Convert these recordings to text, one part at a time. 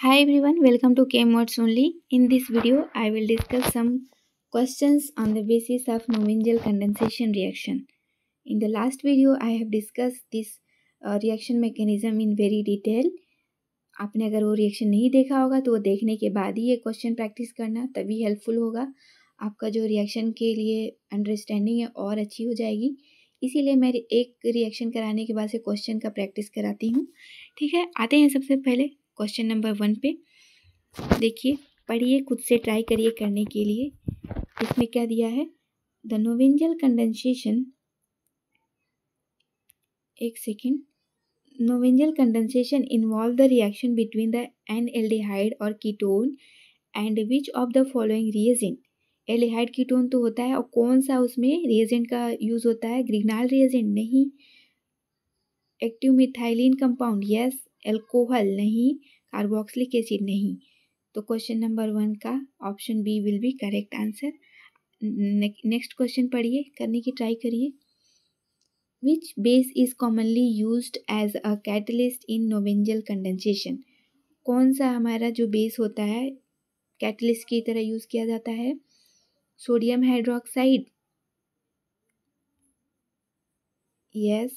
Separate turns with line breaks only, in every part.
Hi everyone, welcome to KM Words Only. In this video, I will discuss some questions on the basis of Novingial condensation reaction. In the last video, I have discussed this reaction mechanism in very detail. आपने अगर वो reaction नहीं देखा होगा तो वो देखने के बाद ही ये क्वेश्चन प्रैक्टिस करना, तभी हेल्पफुल होगा. आपका जो रिएक्शन के लिए अंडरस्टैंडिंग है और अच्छी हो जाएगी. इसीलिए मैं एक रिएक्शन कराने के बाद से क्वेश्चन का प्रैक्टिस कराती हूँ. ठीक है, आते हैं सबसे पहले क्वेश्चन नंबर 1 पे. देखिए, पढ़िए, खुद से ट्राई करिए करने के लिए. इसमें क्या दिया है? द नोवेंजल कंडेंसेशन, एक second. Novengal condensation involve the reaction between the N-aldehyde और ketone and which of the following reagent. Aldehyde ketone तो होता है और कौन सा उसमें रिएजेंट का यूज होता है? ग्रिग्नाल रिएजेंट नहीं, active methylene compound yes, alcohol नहीं, कार्बोक्सिलिक एसिड नहीं. तो क्वेश्चन नंबर 1 का option B will be correct answer. Next question पढ़िए, करने की ट्राई करिए. Which base is commonly used as a catalyst in Novengal condensation? कौन सा हमारा जो बेस होता है कैटलिस्ट की तरह यूज किया जाता है? सोडियम हाइड्रोक्साइड, यस,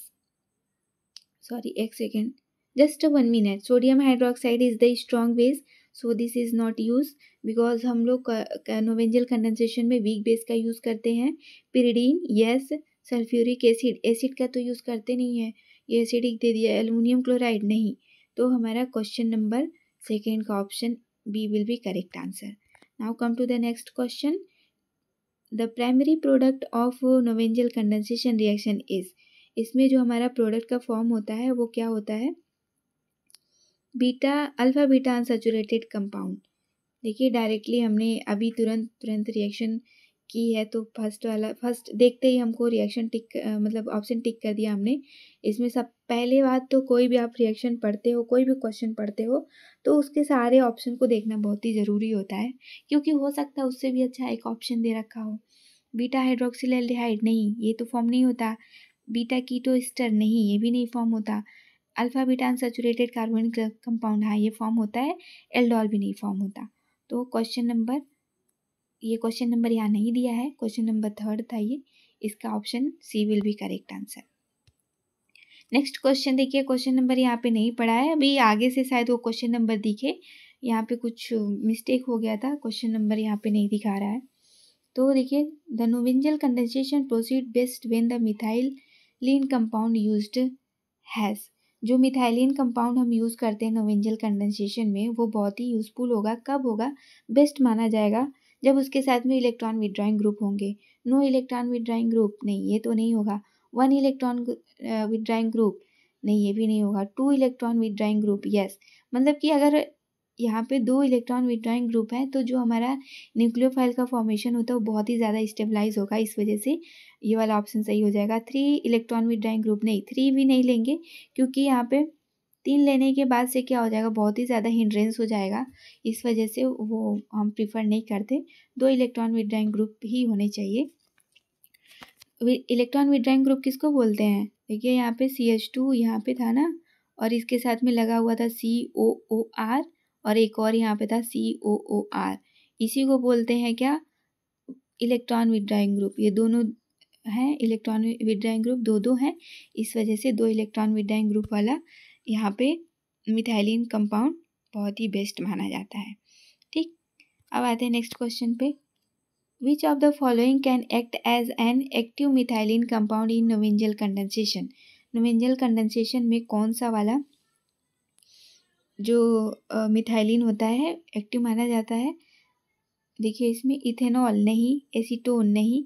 सॉरी एक second, just 1 minute. Sodium hydroxide is the strong base, so this is not use because हम लोग नोवेंजल कंडेंसेशन में वीक बेस का यूज करते हैं. Pyridine yes. Sulphuric acid, acid का तो यूज़ करते नहीं है, ये एसिडिक दे दिया. एल्युमिनियम क्लोराइड नहीं. तो हमारा क्वेश्चन नंबर 2 का option B will be correct answer. Now come to the next question. The primary product of Knoevenagel condensation reaction is. इसमें जो हमारा प्रोडक्ट का फॉर्म होता है वो क्या होता है? Beta, alpha beta unsaturated compound. देखिए, डायरेक्टली हमने अभी तुरंत रिएक्शन की है तो फर्स्ट देखते ही हमको रिएक्शन टिक मतलब ऑप्शन टिक कर दिया हमने. इसमें सब पहले बात तो कोई भी आप रिएक्शन पढ़ते हो, कोई भी क्वेश्चन पढ़ते हो तो उसके सारे ऑप्शन को देखना बहुत ही ज़रूरी होता है, क्योंकि हो सकता है उससे भी अच्छा एक ऑप्शन दे रखा हो. बीटा हाइड्रोक्सिल एल्डिहाइड नहीं, ये तो फॉर्म नहीं होता. बीटा कीटो एस्टर नहीं, ये भी नहीं फॉर्म होता. Alpha beta unsaturated carbonic compound, हाँ ये फॉर्म होता है. एल्डोल भी नहीं फॉर्म होता. तो क्वेश्चन नंबर यहाँ नहीं दिया है, क्वेश्चन नंबर 3 था ये. इसका option C will be correct answer. Next question देखिए, क्वेश्चन नंबर यहाँ पे नहीं पढ़ा है अभी, आगे से शायद वो क्वेश्चन नंबर दिखे. यहाँ पे कुछ मिस्टेक हो गया था, क्वेश्चन नंबर यहाँ पे नहीं दिखा रहा है. तो देखिए, the Knoevenagel condensation proceed best when the methylene compound used has. जो मिथाइलिन कंपाउंड हम यूज़ करते हैं नोवेंजल कंडेंसेशन में वो बहुत ही यूज़फुल होगा. कब होगा? बेस्ट माना जाएगा जब उसके साथ में इलेक्ट्रॉन विड्रॉइंग ग्रुप होंगे. नो इलेक्ट्रॉन विड्रॉइंग ग्रुप नहीं, ये तो नहीं होगा. 1 इलेक्ट्रॉन विड्रॉइंग ग्रुप नहीं, ये भी नहीं होगा. 2 इलेक्ट्रॉन विड्रॉइंग ग्रुप यस. मतलब कि अगर यहाँ पे 2 इलेक्ट्रॉन विड्रॉइंग ग्रुप है तो जो हमारा न्यूक्लियोफाइल का फॉर्मेशन होता है वो बहुत ही ज़्यादा स्टेबलाइज होगा. इस वजह से ये वाला ऑप्शन सही हो जाएगा. 3 इलेक्ट्रॉन विड्रॉइंग ग्रुप नहीं, 3 भी नहीं लेंगे क्योंकि यहाँ पे 3 लेने के बाद से क्या हो जाएगा, बहुत ही ज़्यादा हिंड्रेंस हो जाएगा. इस वजह से वो हम प्रीफर नहीं करते. 2 इलेक्ट्रॉन विड्रॉइंग ग्रुप ही होने चाहिए. इलेक्ट्रॉन विड्रॉइंग ग्रुप किसको बोलते हैं? देखिए, यहाँ पे CH2 यहाँ पे था ना, और इसके साथ में लगा हुआ था COOR और एक और यहाँ पे था COOR. इसी को बोलते हैं क्या? Electron withdrawing group. ये दोनों हैं इलेक्ट्रॉन विड्रॉइंग ग्रुप, दो हैं. इस वजह से 2 इलेक्ट्रॉन विड्रॉइंग ग्रुप वाला यहाँ पे मिथाइलिन कंपाउंड बहुत ही बेस्ट माना जाता है. ठीक, अब आते हैं नेक्स्ट क्वेश्चन पे. Which of the following can act as an active methylene compound in Knoevenagel condensation. Knoevenagel condensation में कौन सा वाला जो मिथाइलिन होता है एक्टिव माना जाता है? देखिए, इसमें इथेनॉल नहीं, एसीटोन नहीं,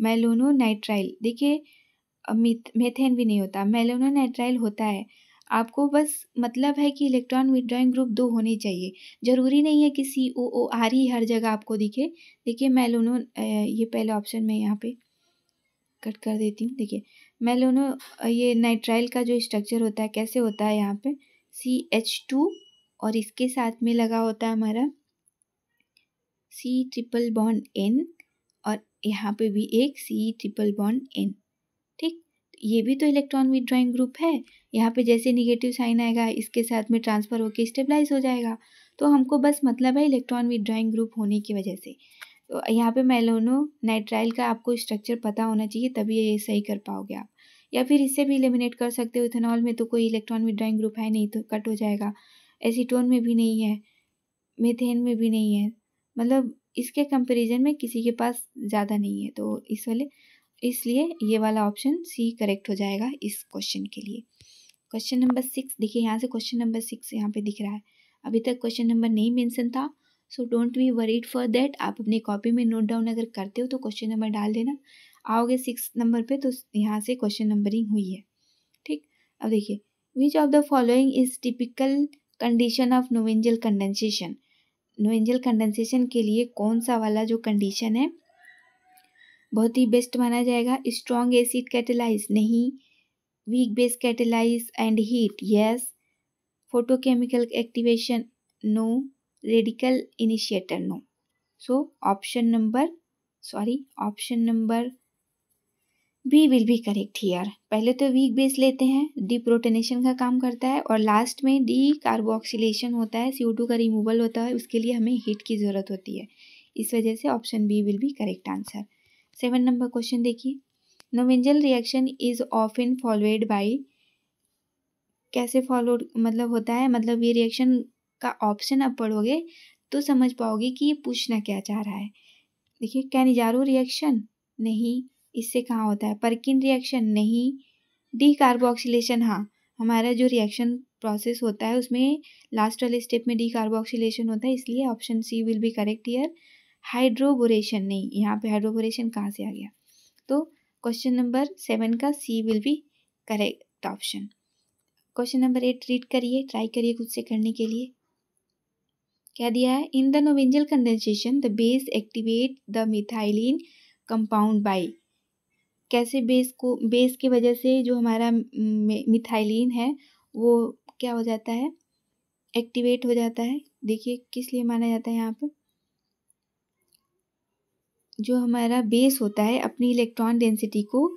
मेलोनोनाइट्राइल. देखिए, मेथेन भी नहीं होता, मेलोनोनाइट्राइल होता है. आपको बस मतलब है कि इलेक्ट्रॉन विड्रॉइंग ग्रुप 2 होने चाहिए. ज़रूरी नहीं है कि COOR ही हर जगह आपको दिखे. देखिए, ये पहले ऑप्शन में यहाँ पे कट कर देती हूँ. देखिए, ये नाइट्राइल का जो स्ट्रक्चर होता है कैसे होता है? यहाँ पे CH2 और इसके साथ में लगा होता है हमारा C ट्रिपल बॉन्ड N और यहाँ पे भी एक C ट्रिपल बॉन्ड N. ठीक, ये भी तो इलेक्ट्रॉन विथड्रॉइंग ग्रुप है। यहाँ पे जैसे निगेटिव साइन आएगा इसके साथ में ट्रांसफ़र होकर स्टेबलाइज हो जाएगा। तो हमको बस मतलब है इलेक्ट्रॉन विथड्रॉइंग ग्रुप होने की वजह से। तो यहाँ पे मेलोनो नाइट्राइल का आपको स्ट्रक्चर पता होना चाहिए, तभी ये सही कर पाओगे आप। या फिर इससे भी एलिमिनेट कर सकते हो। इथेनॉल में तो कोई इलेक्ट्रॉन विथड्रॉइंग ग्रुप है नहीं, तो कट हो जाएगा। एसीटोन में भी नहीं है, मीथेन में भी नहीं है, मतलब इसके कंपैरिजन में किसी के पास ज़्यादा नहीं है। तो इसलिए ये वाला ऑप्शन सी करेक्ट हो जाएगा इस क्वेश्चन के लिए। क्वेश्चन नंबर 6 देखिए, यहाँ से क्वेश्चन नंबर 6 यहाँ पे दिख रहा है। अभी तक क्वेश्चन नंबर नहीं मेंशन था, so don't be worried for that. आप अपनी कॉपी में नोट डाउन अगर करते हो तो क्वेश्चन नंबर डाल देना। आओगे 6 नंबर पे तो यहाँ से क्वेश्चन नंबरिंग हुई है, ठीक। अब देखिए, which of the following is typical condition of Knoevenagel condensation. Knoevenagel condensation के लिए कौन सा वाला जो कंडीशन है बहुत ही बेस्ट माना जाएगा। स्ट्रॉन्ग एसिड कैटेलाइज नहीं, weak base catalyse and heat yes, photochemical activation no, radical initiator no. So option number B will be correct here. पहले तो वीक बेस लेते हैं, डीप्रोटोनेशन का काम करता है, और लास्ट में डी कार्बोक्सिलेशन होता है, CO2 का रिमूवल होता है, उसके लिए हमें हीट की ज़रूरत होती है। इस वजह से option B will be correct answer. 7 number question देखिए, Knoevenagel reaction is often followed by, कैसे फॉलो मतलब होता है, मतलब ये रिएक्शन का ऑप्शन आप पढ़ोगे तो समझ पाओगे कि ये पूछना क्या चाह रहा है। देखिए, कैनिजारो रिएक्शन नहीं, इससे कहाँ होता है। परकिन रिएक्शन नहीं, डी कार्बोक्सिलेशन हाँ, हमारा जो रिएक्शन प्रोसेस होता है उसमें लास्ट वाले स्टेप में डी कार्बोक्सिलेशन होता है, इसलिए option C will be correct here. Hydroboration नहीं, यहाँ पे हाइड्रोबोरेशन कहाँ से आ गया। तो क्वेश्चन नंबर 7 का C will be correct option. Question number 8 read करिए, ट्राई करिए खुद से करने के लिए। क्या दिया है, in the Knoevenagel condensation the base activate the methylene compound by. कैसे बेस की वजह से जो हमारा मिथाइलिन है वो क्या हो जाता है, एक्टिवेट हो जाता है। देखिए किस लिए माना जाता है, यहाँ पर जो हमारा बेस होता है अपनी इलेक्ट्रॉन डेंसिटी को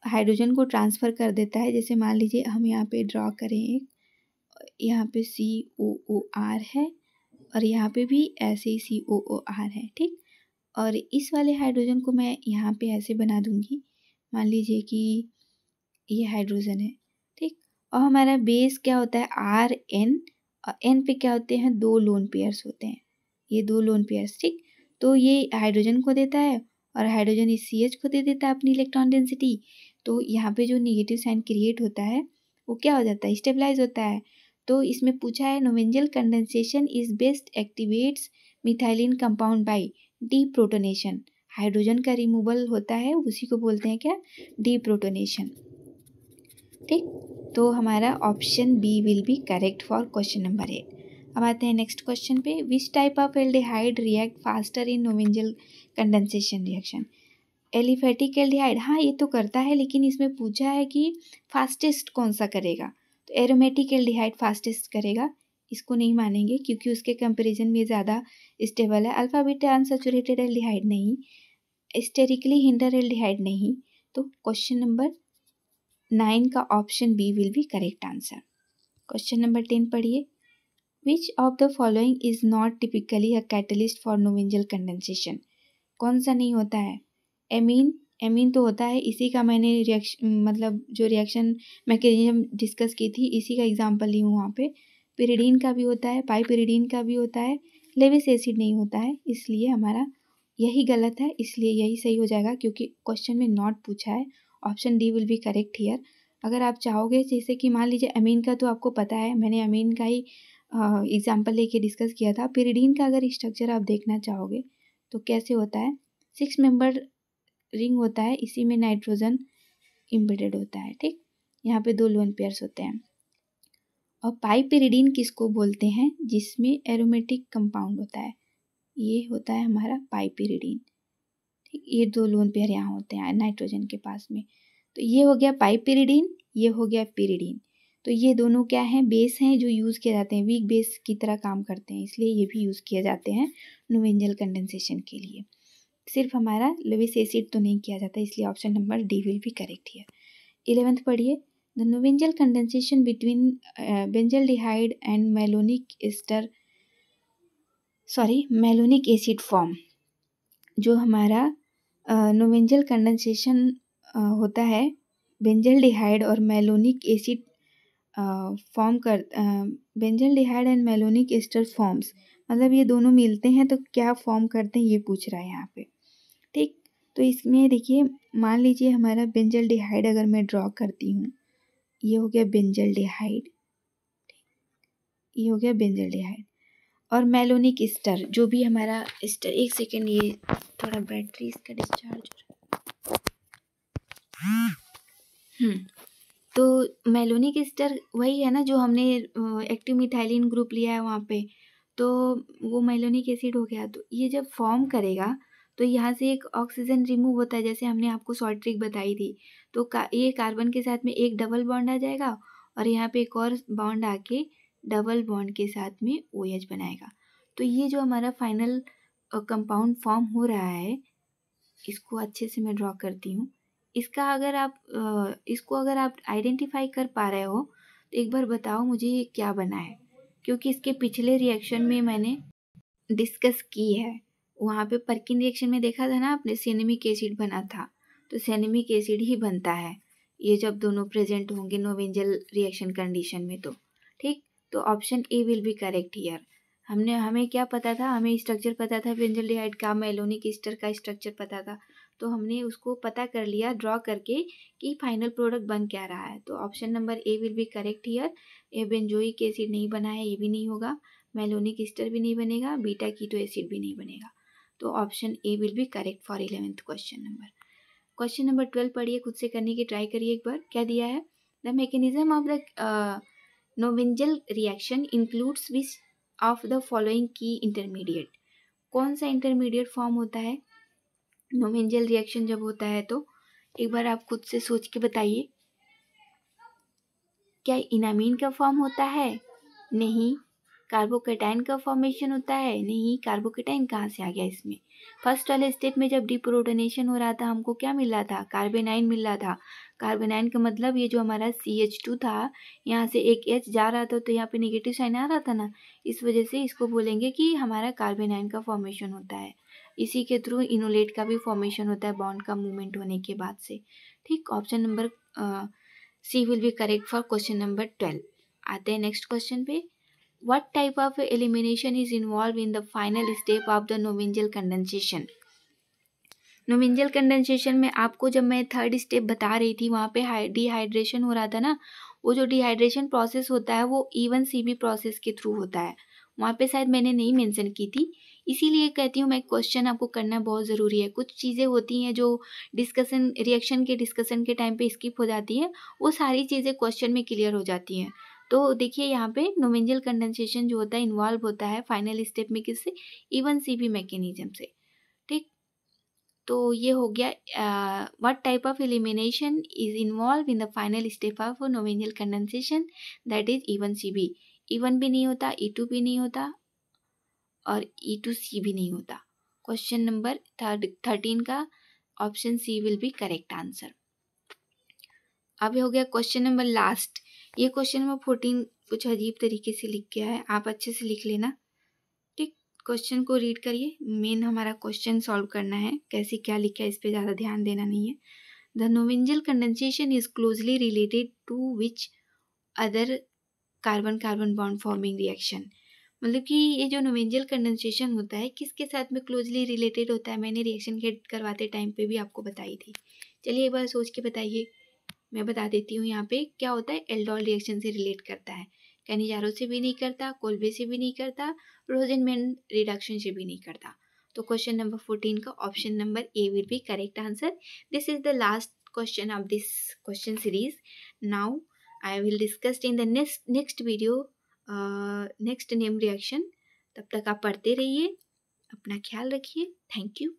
हाइड्रोजन को ट्रांसफ़र कर देता है। जैसे मान लीजिए हम यहाँ पे ड्रॉ करें एक, यहाँ पे COOR है और यहाँ पे भी ऐसे ही COOR है, ठीक। और इस वाले हाइड्रोजन को मैं यहाँ पे ऐसे बना दूँगी, मान लीजिए कि ये हाइड्रोजन है, ठीक। और हमारा बेस क्या होता है RN, और N पे क्या होते हैं, 2 लोन पेयर्स होते हैं, ये 2 लोन पेयर्स, ठीक। तो ये हाइड्रोजन को देता है और हाइड्रोजन इस CH को दे देता है अपनी इलेक्ट्रॉन डेंसिटी। तो यहाँ पे जो निगेटिव साइन क्रिएट होता है वो क्या हो जाता है, स्टेबलाइज होता है। तो इसमें पूछा है Knoevenagel condensation is best activates methylene compound by deprotonation. Hydrogen का रिमूवल होता है, उसी को बोलते हैं क्या, डीप्रोटोनेशन, ठीक। तो हमारा option B will be correct for question number 8। अब आते हैं नेक्स्ट क्वेश्चन पे, which type of aldehyde react faster in Knoevenagel condensation reaction. Aliphatic aldehyde, हाँ ये तो करता है, लेकिन इसमें पूछा है कि फास्टेस्ट कौन सा करेगा, तो एरोमेटिक एल्डिहाइड फास्टेस्ट करेगा, इसको नहीं मानेंगे क्योंकि उसके कंपैरिजन में ज़्यादा स्टेबल है। अल्फा बीटा अनसैचुरेटेड एल्डिहाइड नहीं, स्टेरिकली हिंडर एल्डिहाइड नहीं। तो क्वेश्चन नंबर 9 का option B will be correct answer. Question number 10 पढ़िए, which of the following is not typically a catalyst for Knoevenagel condensation. कौन सा नहीं होता है, एमीन तो होता है, इसी का मैंने रिएक्शन मतलब जो रिएक्शन मैकेनिज्म डिस्कस की थी इसी का एग्जांपल ली हूँ वहाँ पे। पिरिडीन का भी होता है, पाइपिरिडीन का भी होता है, लेविस एसिड नहीं होता है, इसलिए हमारा यही गलत है, इसलिए यही सही हो जाएगा क्योंकि क्वेश्चन में नॉट पूछा है। Option D will be correct here. अगर आप चाहोगे, जैसे कि मान लीजिए अमीन का तो आपको पता है, मैंने अमीन का ही एग्जाम्पल लेके डिस्कस किया था। पिरिडीन का अगर स्ट्रक्चर आप देखना चाहोगे तो कैसे होता है, 6 मेंबर रिंग होता है, इसी में नाइट्रोजन इम्बेडेड होता है, ठीक। यहाँ पे 2 लोन पेयर्स होते हैं। और पाइपिरिडीन किसको बोलते हैं, जिसमें एरोमेटिक कंपाउंड होता है, ये होता है हमारा पाइपिरिडीन, ठीक। ये 2 लोन पेयर यहाँ होते हैं नाइट्रोजन के पास में। तो ये हो गया पाइपिरिडीन, ये हो गया पिरिडीन। तो ये दोनों क्या हैं, बेस हैं जो यूज़ किए जाते हैं, वीक बेस की तरह काम करते हैं, इसलिए ये भी यूज़ किए जाते हैं नोवेंजल कंडेंसेशन के लिए। सिर्फ हमारा लेविस एसिड तो नहीं किया जाता, इसलिए option number D will be correct here. 11th पढ़िए, the Knoevenagel condensation between benzaldehyde and malonic acid form. जो हमारा नोवेंजल कंडेंसेशन होता है बेंजल्डिहाइड और मेलोनिक एसिड फॉर्म कर benzaldehyde and malonic ester forms, मतलब ये दोनों मिलते हैं तो क्या फॉर्म करते हैं ये पूछ रहा है यहाँ पे। ठीक, तो इसमें देखिए, मान लीजिए हमारा बेंजल्डिहाइड अगर मैं ड्रॉ करती हूँ, ये हो गया बेंजल्डिहाइड, ये हो गया बेंजल्डिहाइड, और मेलोनिक एस्टर जो भी हमारा एस्टर, एक सेकेंड ये थोड़ा बैटरी इसका डिस्चार्ज हो रहा है। तो मेलोनिक एस्टर वही है ना जो हमने एक्टिव मिथाइलिन ग्रुप लिया है वहाँ पे, तो वो मेलोनिक एसिड हो गया। तो ये जब फॉर्म करेगा तो यहाँ से एक ऑक्सीजन रिमूव होता है, जैसे हमने आपको शॉर्ट ट्रिक बताई थी। तो ये कार्बन के साथ में एक डबल बॉन्ड आ जाएगा और यहाँ पे एक और बॉन्ड आके डबल बॉन्ड के साथ में OH बनाएगा। तो ये जो हमारा फाइनल कंपाउंड फॉर्म हो रहा है, इसको अच्छे से मैं ड्रॉ करती हूँ। इसका इसको अगर आप आइडेंटिफाई कर पा रहे हो तो एक बार बताओ मुझे ये क्या बना है, क्योंकि इसके पिछले रिएक्शन में मैंने डिस्कस की है। वहाँ पे पर्किन रिएक्शन में देखा था ना आपने, सिनेमिक एसिड बना था, तो सिनेमिक एसिड ही बनता है ये जब दोनों प्रेजेंट होंगे नोवेंजल रिएक्शन कंडीशन में। तो ठीक, तो option A will be correct here. हमें क्या पता था, हमें स्ट्रक्चर पता था बेंजल्डिहाइड का, मेलोनिक एस्टर का स्ट्रक्चर पता था, तो हमने उसको पता कर लिया ड्रॉ करके कि फाइनल प्रोडक्ट बन क्या रहा है। तो option number A will be correct here. ये बेंजोइक एसिड नहीं बना है, ये भी नहीं होगा, मेलोनिक एस्टर भी नहीं बनेगा, बीटा कीटो एसिड भी नहीं बनेगा। तो option A will be correct for 11th question number. Question number 12 पढ़िए, खुद से करने की ट्राई करिए एक बार। क्या दिया है, the mechanism of the Knoevenagel reaction includes which of the following की इंटरमीडिएट। कौन सा इंटरमीडिएट फॉर्म होता है नोवेंजल रिएक्शन जब होता है? तो एक बार आप खुद से सोच के बताइए, क्या इनामीन का फॉर्म होता है? नहीं। कार्बोकेटाइन का फॉर्मेशन होता है? नहीं। कार्बोकेटाइन कहाँ से आ गया इसमें? फर्स्ट वाले स्टेप में जब डिप्रोटोनेशन हो रहा था हमको क्या मिल रहा था? कार्बेनाइन मिल रहा था। कार्बेनाइन का मतलब ये जो हमारा CH2 था, यहाँ से एक H जा रहा था तो यहाँ पे नेगेटिव साइन आ रहा था ना, इस वजह से इसको बोलेंगे कि हमारा कार्बेनाइन का फॉर्मेशन होता है। इसी के थ्रू इनोलेट का भी फॉर्मेशन होता है बॉन्ड का मूवमेंट होने के बाद से। ठीक, option number C will be correct for question number 12. आते हैं नेक्स्ट क्वेश्चन पे। What type of elimination is involved in the final step of the nominal condensation? Knoevenagel condensation में आपको जब मैं थर्ड स्टेप बता रही थी वहाँ पे डिहाइड्रेशन हो रहा था ना, वो जो डिहाइड्रेशन प्रोसेस होता है वो E1CB प्रोसेस के थ्रू होता है। वहाँ पे शायद मैंने नहीं मेंशन की थी, इसीलिए कहती हूँ मैं क्वेश्चन आपको करना बहुत ज़रूरी है। कुछ चीज़ें होती हैं जो रिएक्शन के डिस्कशन के टाइम पे स्किप हो जाती हैं, वो सारी चीज़ें क्वेश्चन में क्लियर हो जाती हैं। तो देखिए यहाँ पे नोवेंजल कंडेंसेशन जो होता है इन्वॉल्व होता है फाइनल स्टेप में किससे? E1CB मैकेनिज्म से। ठीक, तो ये हो गया what type of elimination is involve in the final step of Knoevenagel condensation, that is E1CB। E1 भी नहीं होता, E2 भी नहीं होता और E2C भी नहीं होता। क्वेश्चन नंबर 13 का option C will be correct answer. अब हो गया क्वेश्चन नंबर लास्ट। ये क्वेश्चन नंबर 14 कुछ अजीब तरीके से लिख गया है, आप अच्छे से लिख लेना। ठीक, क्वेश्चन को रीड करिए, मेन हमारा क्वेश्चन सॉल्व करना है, कैसे क्या लिखा है इस पर ज़्यादा ध्यान देना नहीं है। The Knoevenagel condensation is closely related to which other carbon carbon bond forming reaction. मतलब कि ये जो नोवेंजल कंडेंसेशन होता है किसके साथ में क्लोजली रिलेटेड होता है, मैंने रिएक्शन के करवाते टाइम पे भी आपको बताई थी। चलिए एक बार सोच के बताइए, मैं बता देती हूँ। यहाँ पे क्या होता है, एल्डोल रिएक्शन से रिलेट करता है, कैनिजारो से भी नहीं करता, कोल्बे से भी नहीं करता, रोजेनमैन रिडक्शन से भी नहीं करता। तो क्वेश्चन नंबर 14 का option number A will be correct answer. This is the last question of this question series. Now I will discuss in the next video next name reaction. तब तक आप पढ़ते रहिए, अपना ख्याल रखिए। Thank you.